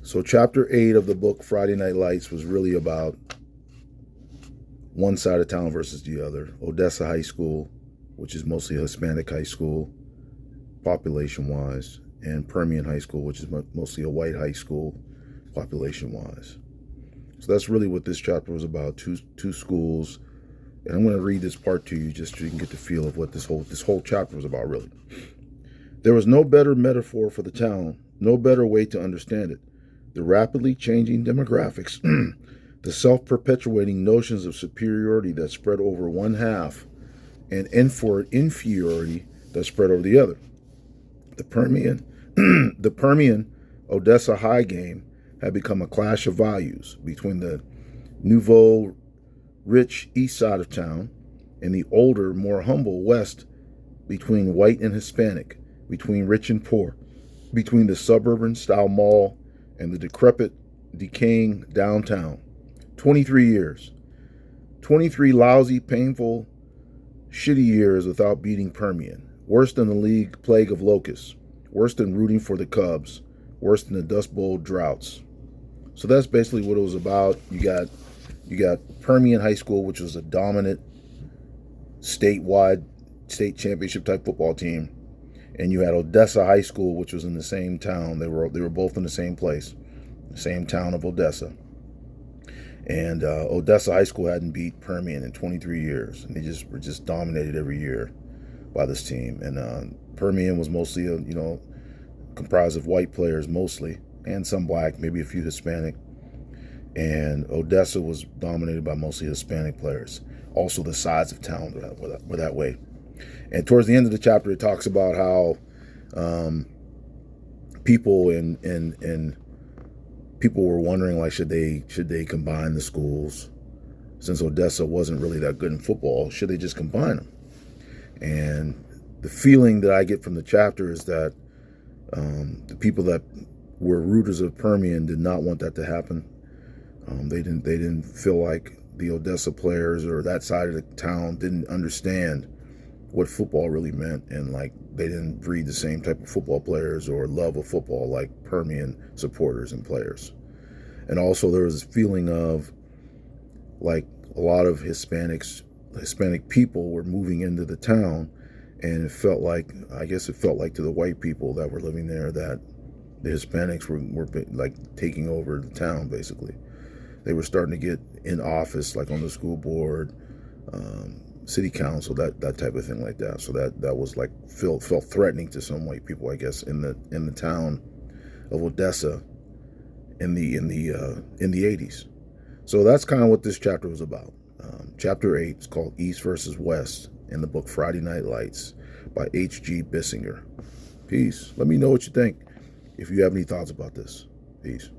So chapter 8 of the book Friday Night Lights was really about one side of town versus the other. Odessa High School, which is mostly a Hispanic high school, population-wise, and Permian High School, which is mostly a white high school, population-wise. So that's really what this chapter was about, two schools. And I'm going to read this part to you just so you can get the feel of what this whole chapter was about, really. There was no better metaphor for the town, no better way to understand it. The rapidly changing demographics, the self-perpetuating notions of superiority that spread over one half, and inferiority that spread over the other. The Permian Odessa High game had become a clash of values between the nouveau rich east side of town and the older, more humble west, between white and Hispanic, between rich and poor, between the suburban style mall and the decrepit, decaying downtown. 23 years. 23 lousy, painful, shitty years without beating Permian. Worse than the league plague of locusts. Worse than rooting for the Cubs. Worse than the Dust Bowl droughts. So that's basically what it was about. You got Permian High School, which was a dominant statewide, state championship type football team. And you had Odessa High School, which was in the same town. They were both in the same place, the same town of Odessa. And Odessa High School hadn't beat Permian in 23 years, and they were just dominated every year by this team. And Permian was mostly comprised of white players mostly, and some black, maybe a few Hispanic. And Odessa was dominated by mostly Hispanic players. Also, the sides of town were that way. And towards the end of the chapter, it talks about how people people were wondering, like, should they combine the schools, since Odessa wasn't really that good in football? Should they just combine them? And the feeling that I get from the chapter is that the people that were rooters of Permian did not want that to happen. They didn't feel like the Odessa players or that side of the town didn't understand what football really meant, and like they didn't breed the same type of football players or love of football like Permian supporters and players. And also there was this feeling of like a lot of Hispanic people were moving into the town, and it felt like to the white people that were living there that the Hispanics were like taking over the town. Basically, they were starting to get in office, like on the school board, city council, that type of thing like that. So that was like felt threatening to some white people, I guess, in the town of Odessa in the 80s. So that's kind of what this chapter was about. Chapter 8 is called East versus West in the book Friday Night Lights by H.G. Bissinger. Peace. Let me know what you think if you have any thoughts about this. Peace.